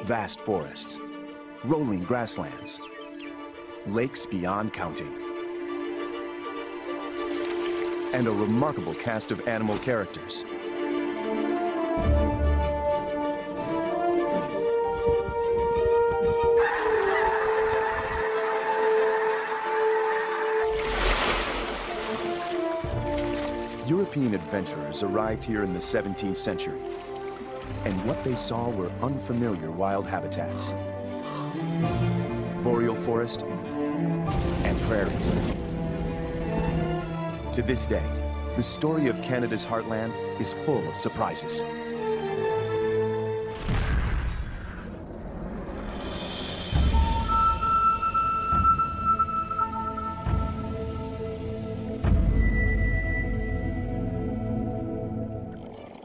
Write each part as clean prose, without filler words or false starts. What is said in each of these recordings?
Vast forests, rolling grasslands, lakes beyond counting, and a remarkable cast of animal characters. European adventurers arrived here in the 17th century, and what they saw were unfamiliar wild habitats, boreal forest, and prairies. To this day, the story of Canada's heartland is full of surprises.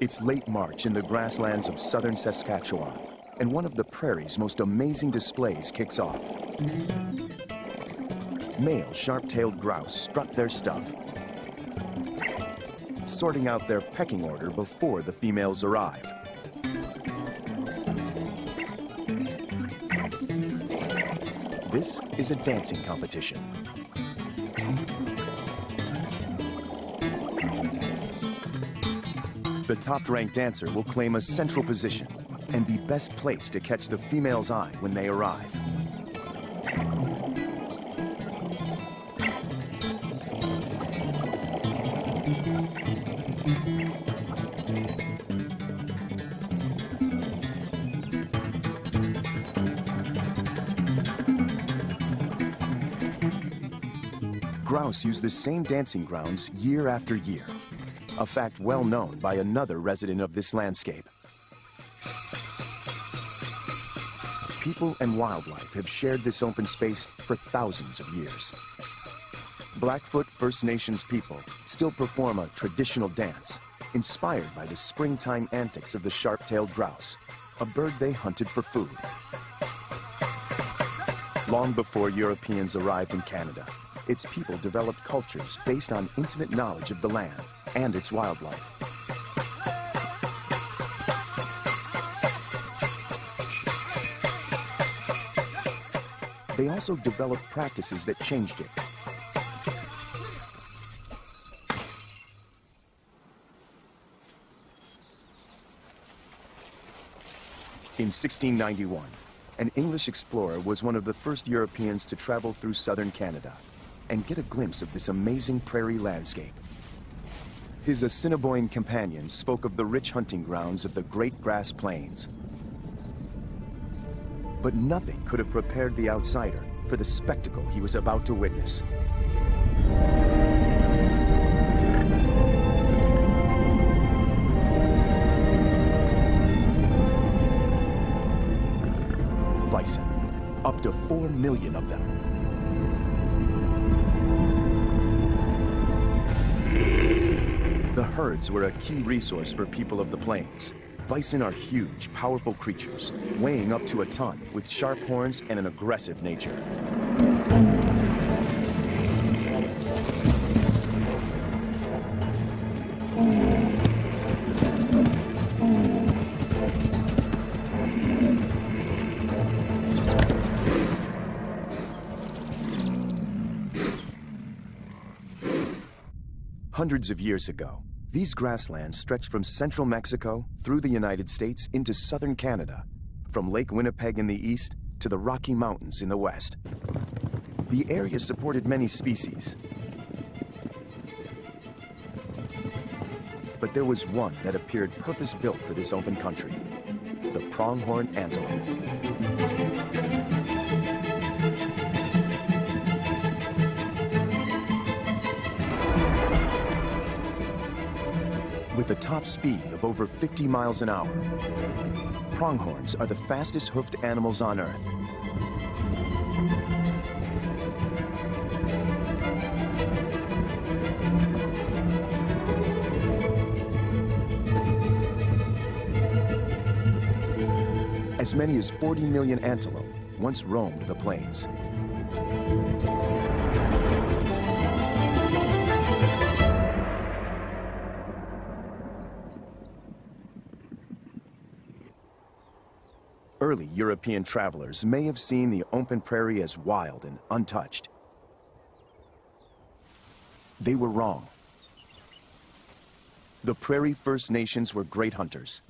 It's late March in the grasslands of southern Saskatchewan, and one of the prairie's most amazing displays kicks off. Male sharp-tailed grouse strut their stuff, sorting out their pecking order before the females arrive. This is a dancing competition. The top-ranked dancer will claim a central position and be best placed to catch the female's eye when they arrive. Grouse use the same dancing grounds year after year, a fact well known by another resident of this landscape. People and wildlife have shared this open space for thousands of years. Blackfoot First Nations people still perform a traditional dance inspired by the springtime antics of the sharp-tailed grouse, a bird they hunted for food. Long before Europeans arrived in Canada, its people developed cultures based on intimate knowledge of the land and its wildlife. They also developed practices that changed it. In 1691, an English explorer was one of the first Europeans to travel through southern Canada and get a glimpse of this amazing prairie landscape. His Assiniboine companions spoke of the rich hunting grounds of the Great Grass Plains. But nothing could have prepared the outsider for the spectacle he was about to witness. Bison, up to 4 million of them. The herds were a key resource for people of the plains. Bison are huge, powerful creatures, weighing up to a ton, with sharp horns and an aggressive nature. Hundreds of years ago, these grasslands stretched from central Mexico through the United States into southern Canada, from Lake Winnipeg in the east to the Rocky Mountains in the west. The area supported many species, but there was one that appeared purpose-built for this open country, the pronghorn antelope. With a top speed of over 50 miles an hour, pronghorns are the fastest hoofed animals on Earth. As many as 40 million antelope once roamed the plains. Early European travelers may have seen the open prairie as wild and untouched. They were wrong. The Prairie First Nations were great hunters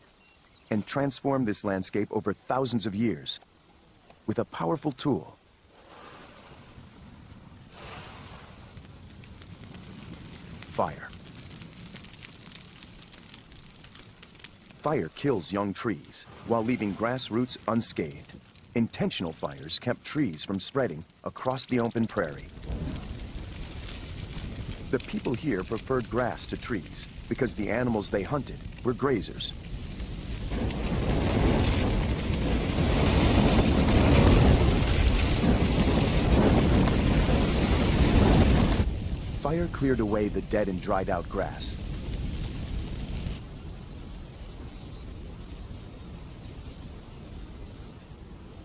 and transformed this landscape over thousands of years with a powerful tool: fire. Fire kills young trees while leaving grass roots unscathed. Intentional fires kept trees from spreading across the open prairie. The people here preferred grass to trees because the animals they hunted were grazers. Fire cleared away the dead and dried out grass.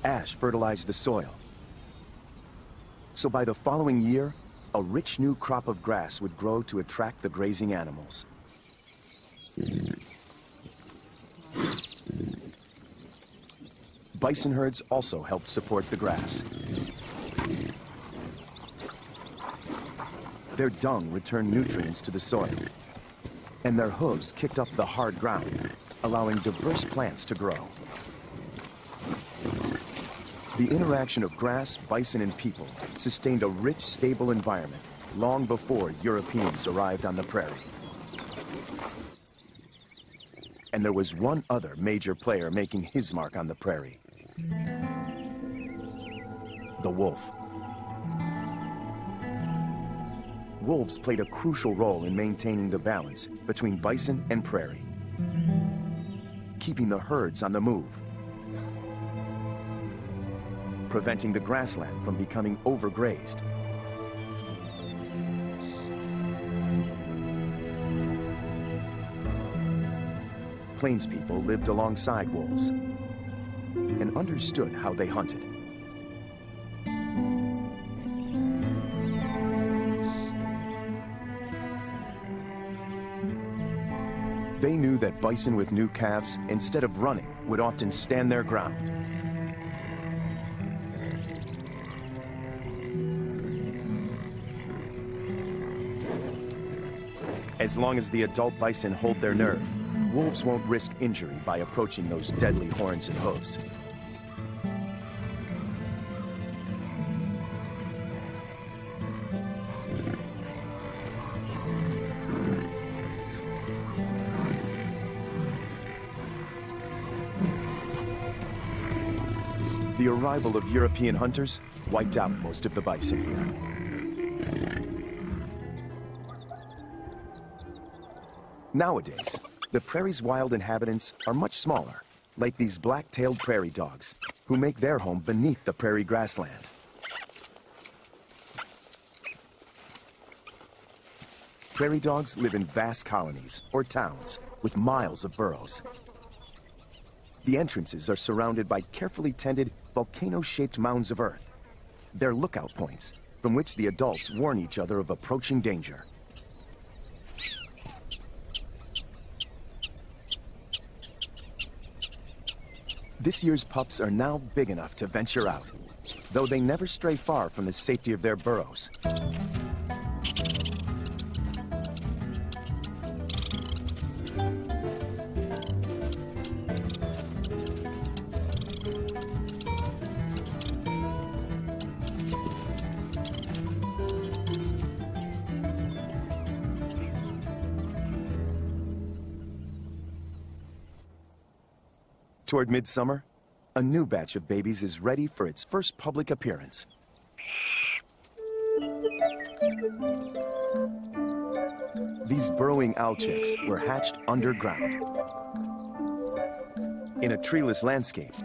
Ash fertilized the soil. So by the following year, a rich new crop of grass would grow to attract the grazing animals. Bison herds also helped support the grass. Their dung returned nutrients to the soil, and their hooves kicked up the hard ground, allowing diverse plants to grow. The interaction of grass, bison, and people sustained a rich, stable environment long before Europeans arrived on the prairie. And there was one other major player making his mark on the prairie: the wolf. Wolves played a crucial role in maintaining the balance between bison and prairie, keeping the herds on the move, preventing the grassland from becoming overgrazed. Plains people lived alongside wolves and understood how they hunted. They knew that bison with new calves, instead of running, would often stand their ground. As long as the adult bison hold their nerve, wolves won't risk injury by approaching those deadly horns and hooves. The arrival of European hunters wiped out most of the bison here. Nowadays, the prairie's wild inhabitants are much smaller, like these black-tailed prairie dogs, who make their home beneath the prairie grassland. Prairie dogs live in vast colonies or towns with miles of burrows. The entrances are surrounded by carefully tended, volcano-shaped mounds of earth. They're lookout points from which the adults warn each other of approaching danger. This year's pups are now big enough to venture out, though they never stray far from the safety of their burrows. Toward midsummer, a new batch of babies is ready for its first public appearance. These burrowing owl chicks were hatched underground. In a treeless landscape,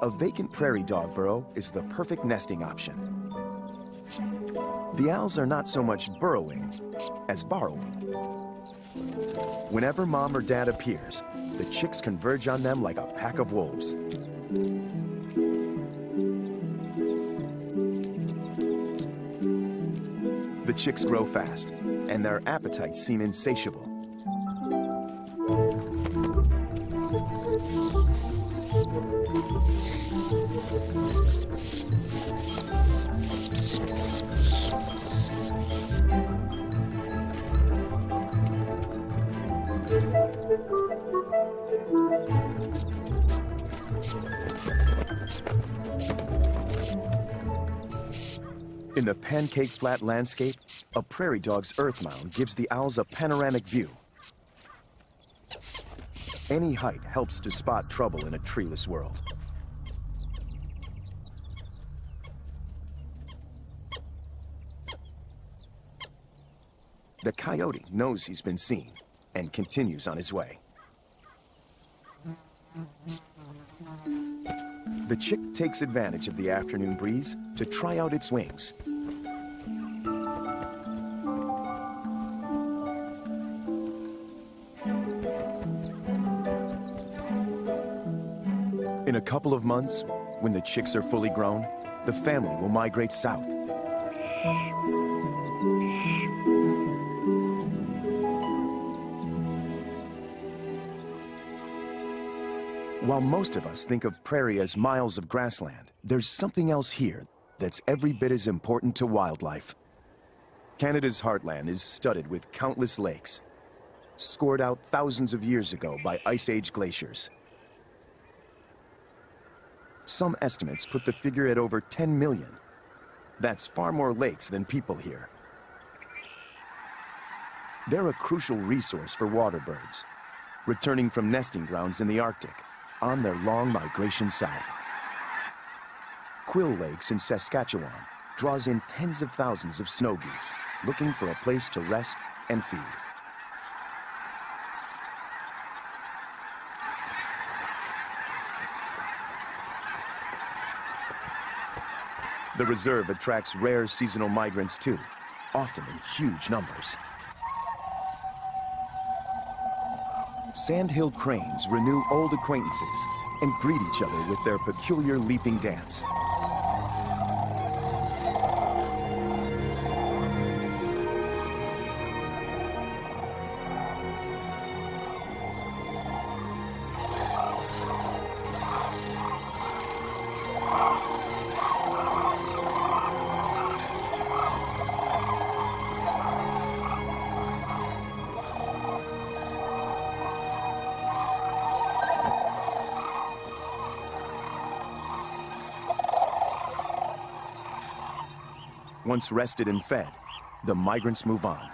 a vacant prairie dog burrow is the perfect nesting option. The owls are not so much burrowing as borrowing. Whenever mom or dad appears, the chicks converge on them like a pack of wolves. The chicks grow fast, and their appetites seem insatiable. In the pancake flat landscape, a prairie dog's earth mound gives the owls a panoramic view. Any height helps to spot trouble in a treeless world. The coyote knows he's been seen and continues on his way. The chick takes advantage of the afternoon breeze to try out its wings. In a couple of months, when the chicks are fully grown, the family will migrate south. While most of us think of prairie as miles of grassland, there's something else here that's every bit as important to wildlife. Canada's heartland is studded with countless lakes, scored out thousands of years ago by Ice Age glaciers. Some estimates put the figure at over 10 million. That's far more lakes than people here. They're a crucial resource for water birds, returning from nesting grounds in the Arctic on their long migration south. Quill Lakes in Saskatchewan draws in tens of thousands of snow geese looking for a place to rest and feed. The reserve attracts rare seasonal migrants too, often in huge numbers. Sandhill cranes renew old acquaintances and greet each other with their peculiar leaping dance. Once rested and fed, the migrants move on.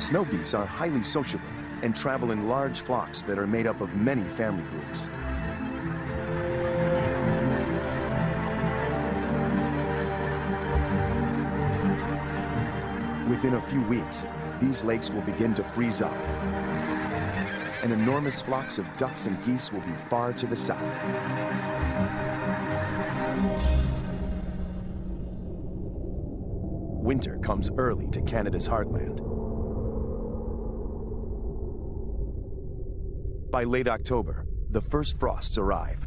Snow geese are highly sociable and travel in large flocks that are made up of many family groups. Within a few weeks, these lakes will begin to freeze up, and enormous flocks of ducks and geese will be far to the south. Winter comes early to Canada's heartland. By late October, the first frosts arrive.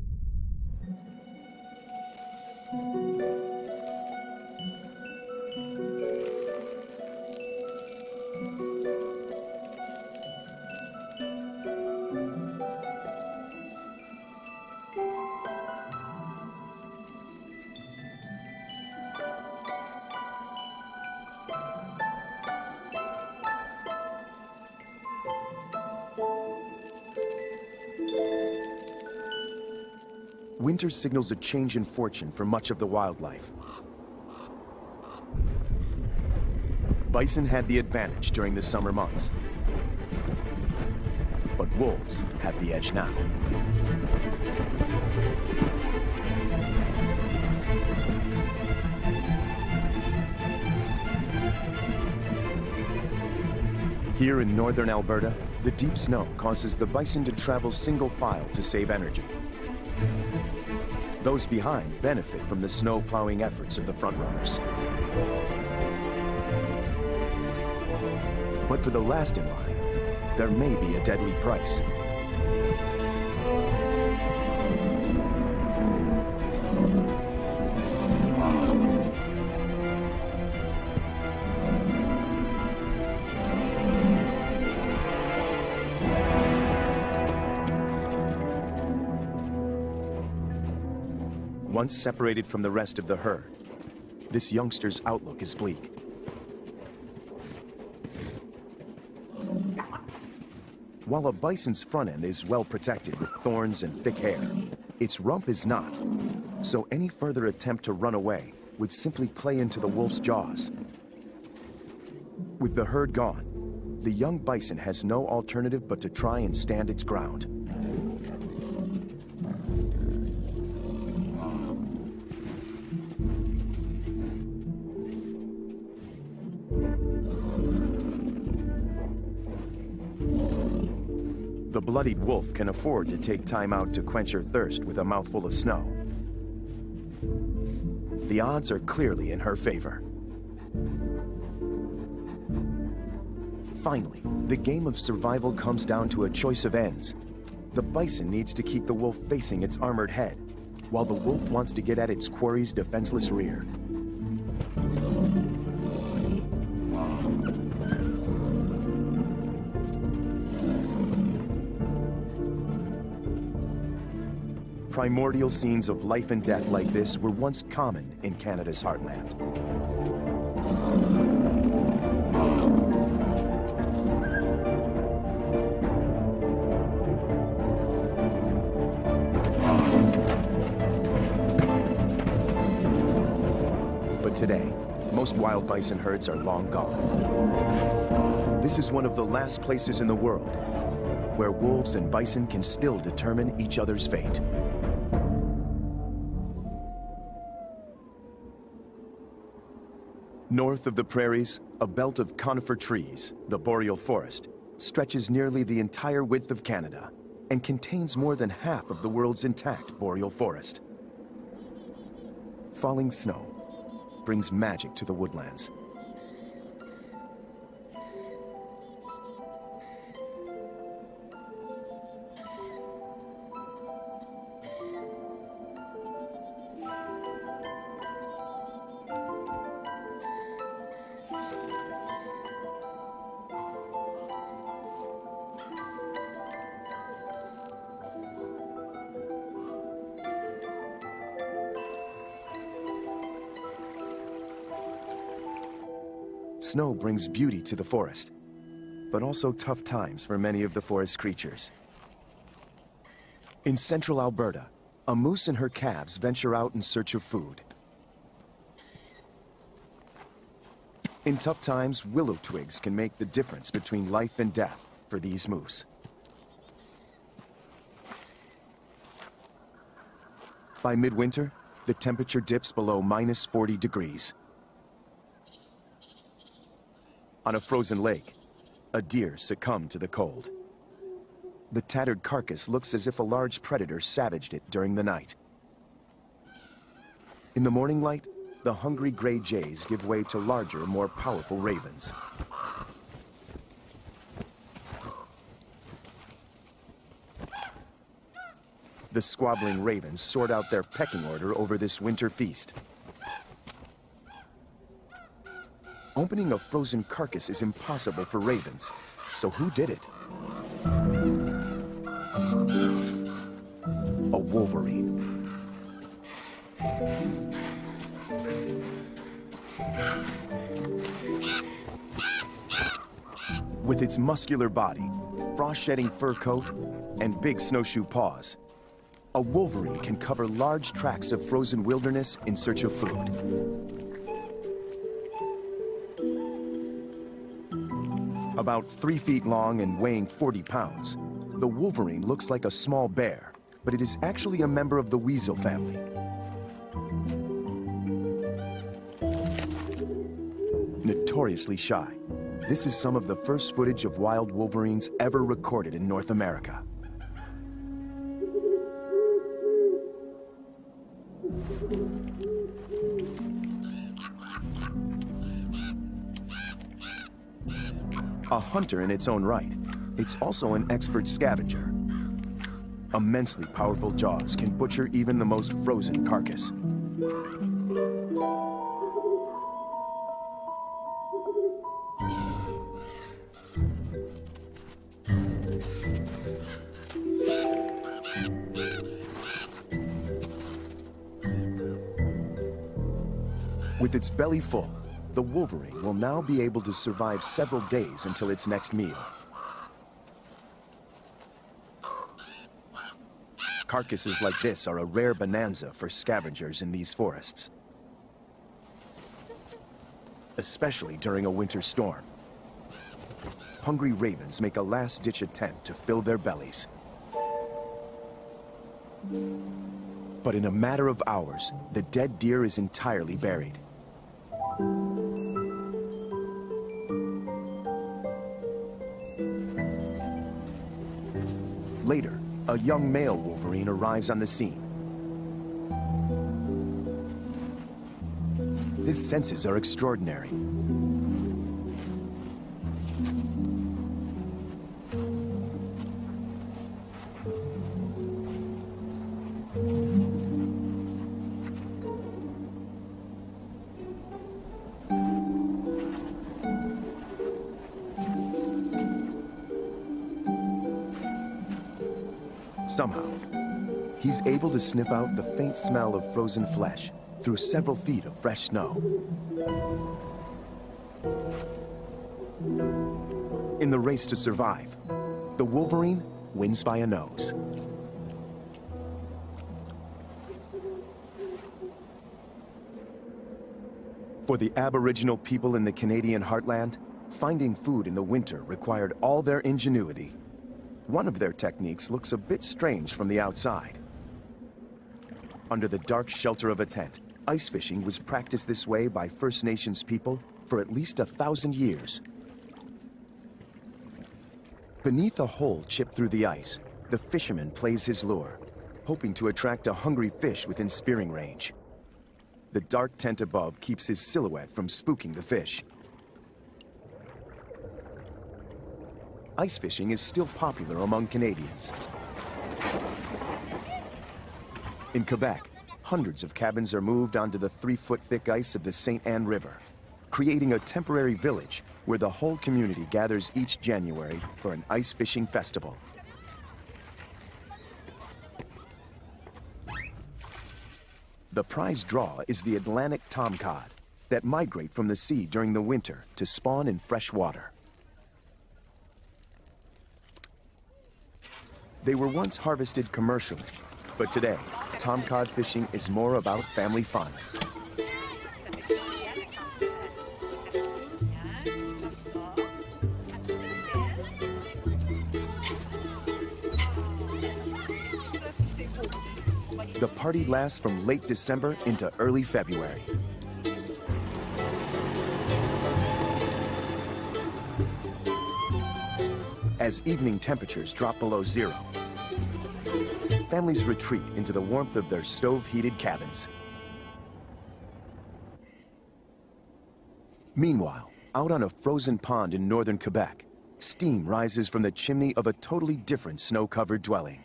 Winter signals a change in fortune for much of the wildlife. Bison had the advantage during the summer months, but wolves have the edge now. Here in northern Alberta, the deep snow causes the bison to travel single file to save energy. Those behind benefit from the snow plowing efforts of the frontrunners. But for the last in line, there may be a deadly price. Once separated from the rest of the herd, this youngster's outlook is bleak. While a bison's front end is well protected with thorns and thick hair, its rump is not. So any further attempt to run away would simply play into the wolf's jaws. With the herd gone, the young bison has no alternative but to try and stand its ground. The bloodied wolf can afford to take time out to quench her thirst with a mouthful of snow. The odds are clearly in her favor. Finally, the game of survival comes down to a choice of ends. The bison needs to keep the wolf facing its armored head, while the wolf wants to get at its quarry's defenseless rear. Primordial scenes of life and death like this were once common in Canada's heartland. But today, most wild bison herds are long gone. This is one of the last places in the world where wolves and bison can still determine each other's fate. North of the prairies, a belt of conifer trees, the boreal forest, stretches nearly the entire width of Canada and contains more than half of the world's intact boreal forest. Falling snow brings magic to the woodlands. Snow brings beauty to the forest, but also tough times for many of the forest creatures. In central Alberta, a moose and her calves venture out in search of food. In tough times, willow twigs can make the difference between life and death for these moose. By midwinter, the temperature dips below -40 degrees. On a frozen lake, a deer succumbed to the cold. The tattered carcass looks as if a large predator savaged it during the night. In the morning light, the hungry gray jays give way to larger, more powerful ravens. The squabbling ravens sort out their pecking order over this winter feast. Opening a frozen carcass is impossible for ravens, so who did it? A wolverine. With its muscular body, frost-shedding fur coat, and big snowshoe paws, a wolverine can cover large tracts of frozen wilderness in search of food. About 3 feet long and weighing 40 pounds, the wolverine looks like a small bear, but it is actually a member of the weasel family. Notoriously shy, this is some of the first footage of wild wolverines ever recorded in North America. A hunter in its own right, it's also an expert scavenger. Immensely powerful jaws can butcher even the most frozen carcass. With its belly full, the wolverine will now be able to survive several days until its next meal. Carcasses like this are a rare bonanza for scavengers in these forests, especially during a winter storm. Hungry ravens make a last-ditch attempt to fill their bellies. But in a matter of hours, the dead deer is entirely buried. Later, a young male wolverine arrives on the scene. His senses are extraordinary. Somehow, he's able to sniff out the faint smell of frozen flesh through several feet of fresh snow. In the race to survive, the wolverine wins by a nose. For the Aboriginal people in the Canadian heartland, finding food in the winter required all their ingenuity. One of their techniques looks a bit strange from the outside. Under the dark shelter of a tent, ice fishing was practiced this way by First Nations people for at least 1,000 years. Beneath a hole chipped through the ice, the fisherman plays his lure, hoping to attract a hungry fish within spearing range. The dark tent above keeps his silhouette from spooking the fish. Ice fishing is still popular among Canadians. In Quebec, hundreds of cabins are moved onto the 3-foot-thick ice of the St. Anne River, creating a temporary village where the whole community gathers each January for an ice fishing festival. The prize draw is the Atlantic tomcod that migrate from the sea during the winter to spawn in fresh water. They were once harvested commercially, but today, tomcod fishing is more about family fun. The party lasts from late December into early February. As evening temperatures drop below zero, families retreat into the warmth of their stove-heated cabins. Meanwhile, out on a frozen pond in northern Quebec, steam rises from the chimney of a totally different snow-covered dwelling.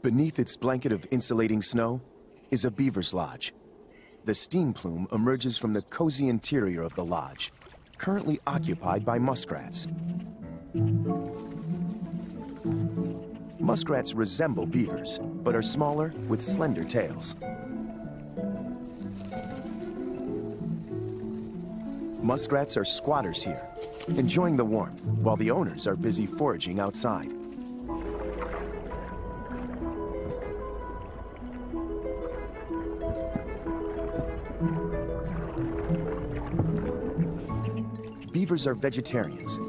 Beneath its blanket of insulating snow is a beaver's lodge. The steam plume emerges from the cozy interior of the lodge, currently occupied by muskrats. Muskrats resemble beavers, but are smaller with slender tails. Muskrats are squatters here, enjoying the warmth while the owners are busy foraging outside. Beavers are vegetarians.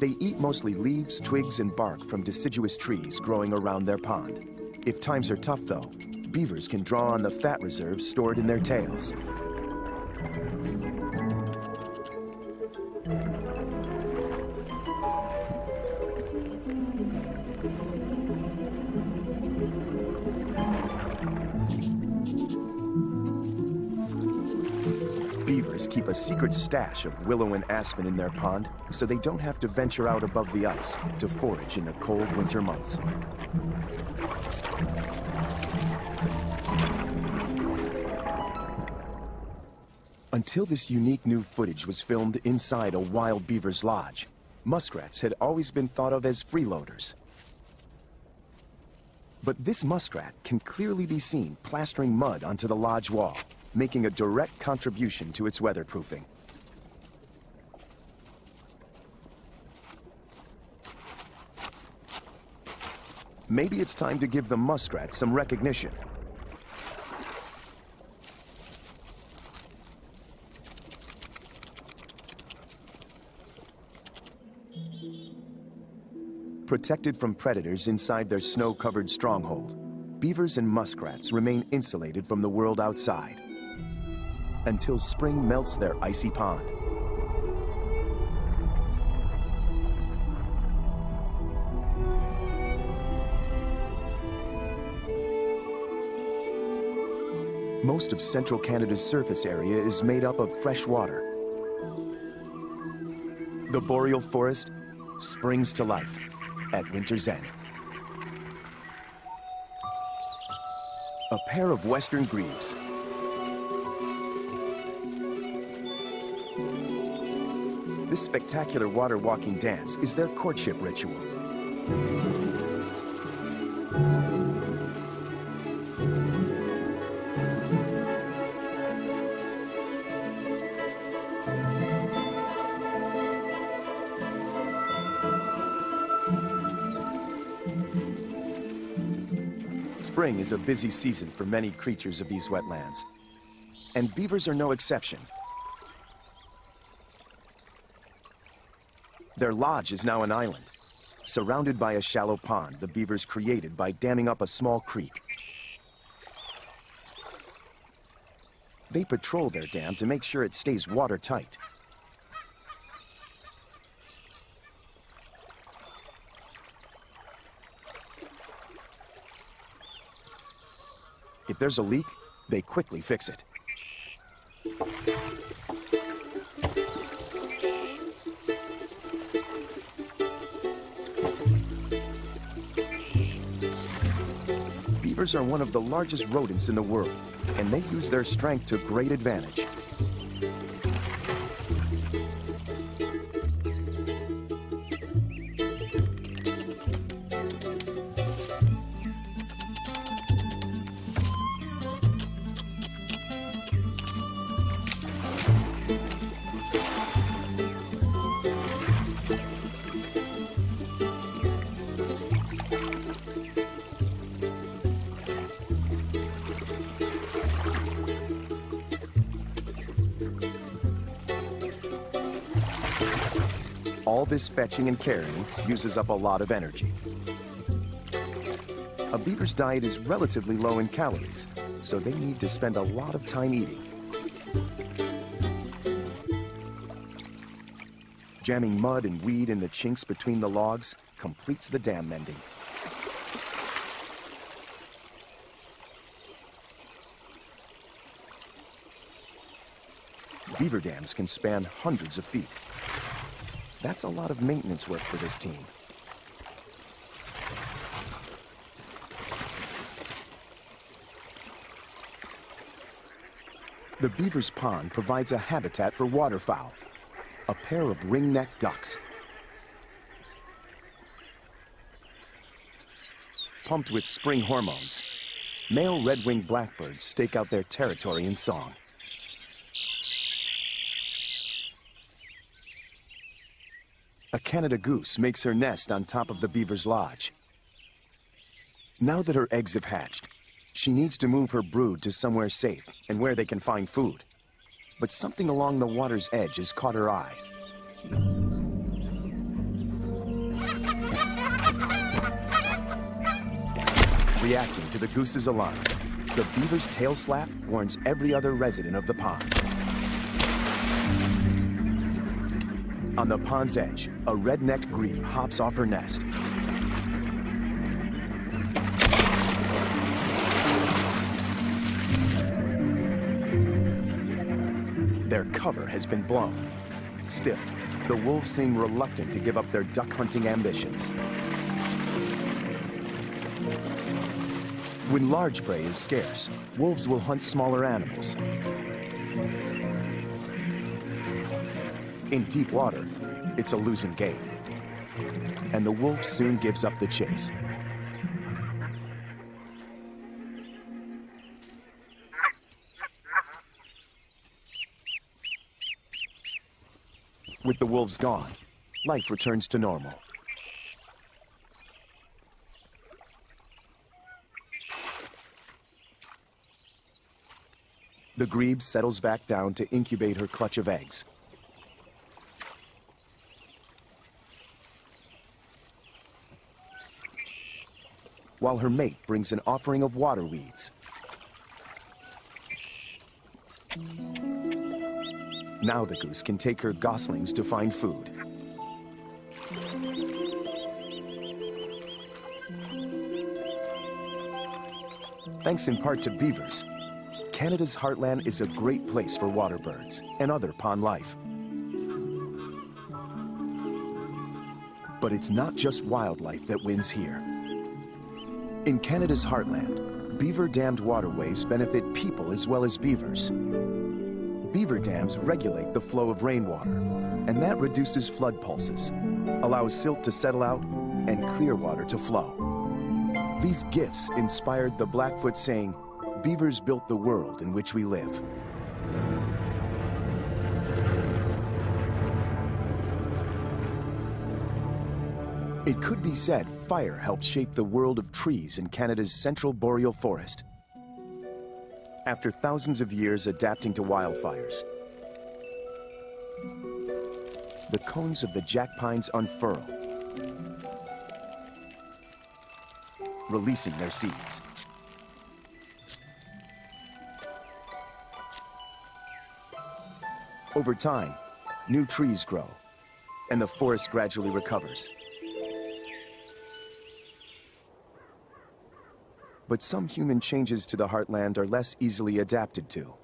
They eat mostly leaves, twigs, and bark from deciduous trees growing around their pond. If times are tough, though, beavers can draw on the fat reserves stored in their tails. Beavers keep a secret stash of willow and aspen in their pond so they don't have to venture out above the ice to forage in the cold winter months. Until this unique new footage was filmed inside a wild beaver's lodge, muskrats had always been thought of as freeloaders. But this muskrat can clearly be seen plastering mud onto the lodge wall, making a direct contribution to its weatherproofing. Maybe it's time to give the muskrat some recognition. Protected from predators inside their snow-covered stronghold, beavers and muskrats remain insulated from the world outside until spring melts their icy pond. Most of central Canada's surface area is made up of fresh water. The boreal forest springs to life at winter's end. A pair of western grebes. This spectacular water walking dance is their courtship ritual. Spring is a busy season for many creatures of these wetlands, and beavers are no exception. Their lodge is now an island, surrounded by a shallow pond the beavers created by damming up a small creek. They patrol their dam to make sure it stays watertight. If there's a leak, they quickly fix it. Beavers are one of the largest rodents in the world, and they use their strength to great advantage. All this fetching and carrying uses up a lot of energy. A beaver's diet is relatively low in calories, so they need to spend a lot of time eating. Jamming mud and weed in the chinks between the logs completes the dam mending. Beaver dams can span hundreds of feet. That's a lot of maintenance work for this team. The beaver's pond provides a habitat for waterfowl, a pair of ring-necked ducks. Pumped with spring hormones, male red-winged blackbirds stake out their territory in song. A Canada goose makes her nest on top of the beaver's lodge. Now that her eggs have hatched, she needs to move her brood to somewhere safe and where they can find food. But something along the water's edge has caught her eye. Reacting to the goose's alarms, the beaver's tail slap warns every other resident of the pond. On the pond's edge, a red-necked grebe hops off her nest. Their cover has been blown. Still, the wolves seem reluctant to give up their duck hunting ambitions. When large prey is scarce, wolves will hunt smaller animals. In deep water, it's a losing game. And the wolf soon gives up the chase. With the wolves gone, life returns to normal. The grebe settles back down to incubate her clutch of eggs. While her mate brings an offering of water weeds. Now the goose can take her goslings to find food. Thanks in part to beavers, Canada's heartland is a great place for water birds and other pond life. But it's not just wildlife that wins here. In Canada's heartland, beaver-dammed waterways benefit people as well as beavers. Beaver dams regulate the flow of rainwater, and that reduces flood pulses, allows silt to settle out, and clear water to flow. These gifts inspired the Blackfoot saying, "Beavers built the world in which we live." It could be said fire helped shape the world of trees in Canada's central boreal forest. After thousands of years adapting to wildfires, the cones of the jack pines unfurl, releasing their seeds. Over time, new trees grow, and the forest gradually recovers. But some human changes to the heartland are less easily adapted to.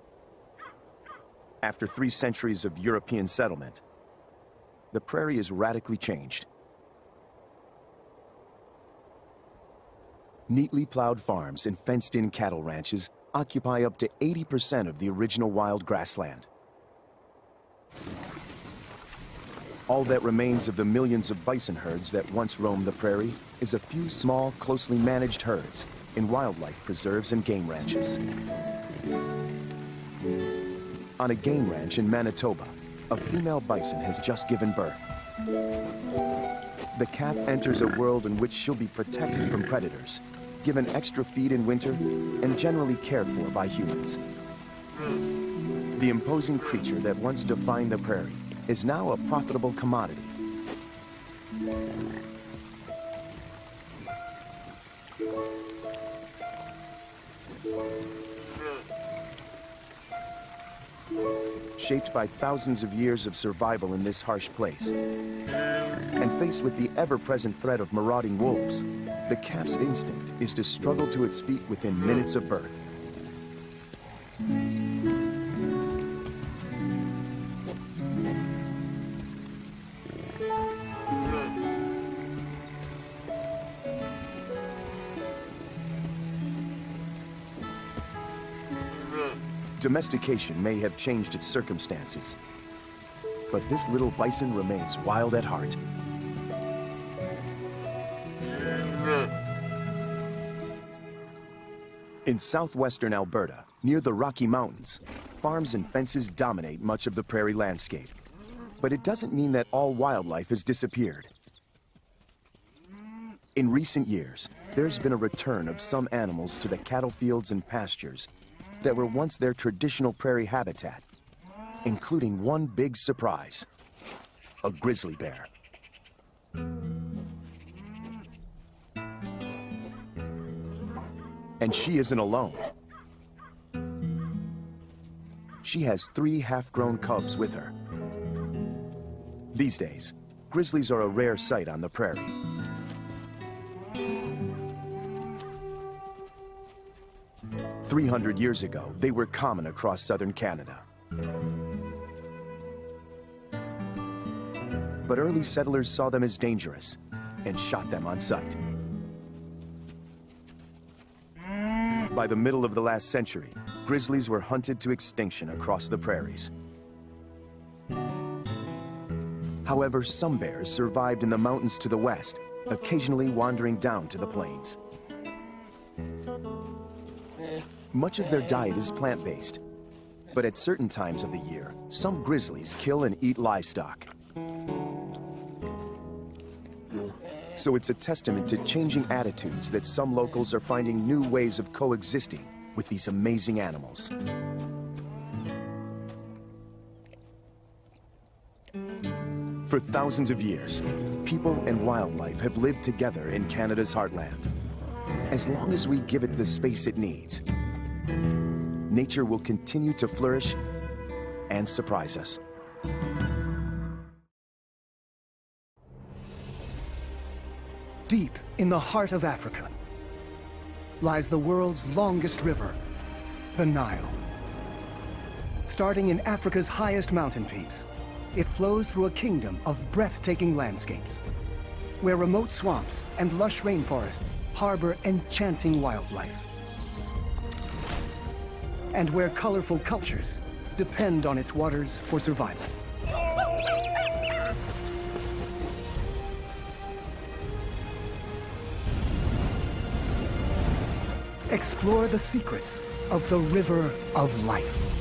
After 3 centuries of European settlement, the prairie is radically changed. Neatly plowed farms and fenced-in cattle ranches occupy up to 80% of the original wild grassland. All that remains of the millions of bison herds that once roamed the prairie is a few small, closely managed herds in wildlife preserves and game ranches. On a game ranch in Manitoba, a female bison has just given birth. The calf enters a world in which she'll be protected from predators, given extra feed in winter, and generally cared for by humans. The imposing creature that once defined the prairie is now a profitable commodity. Shaped by thousands of years of survival in this harsh place, and faced with the ever-present threat of marauding wolves, the calf's instinct is to struggle to its feet within minutes of birth. Domestication may have changed its circumstances, but this little bison remains wild at heart. In southwestern Alberta, near the Rocky Mountains, farms and fences dominate much of the prairie landscape. But it doesn't mean that all wildlife has disappeared. In recent years, there's been a return of some animals to the cattle fields and pastures that were once their traditional prairie habitat, including one big surprise, a grizzly bear. And she isn't alone. She has 3 half-grown cubs with her. These days, grizzlies are a rare sight on the prairie. "300 years ago, they were common across southern Canada. but early settlers saw them as dangerous and shot them on sight. By the middle of the last century, grizzlies were hunted to extinction across the prairies. However, some bears survived in the mountains to the west, occasionally wandering down to the plains. Much of their diet is plant-based, but at certain times of the year, some grizzlies kill and eat livestock. So it's a testament to changing attitudes that some locals are finding new ways of coexisting with these amazing animals. For thousands of years, people and wildlife have lived together in Canada's heartland. As long as we give it the space it needs, nature will continue to flourish and surprise us. Deep in the heart of Africa lies the world's longest river, the Nile. Starting in Africa's highest mountain peaks, it flows through a kingdom of breathtaking landscapes, where remote swamps and lush rainforests harbor enchanting wildlife, and where colorful cultures depend on its waters for survival. Explore the secrets of the River of Life.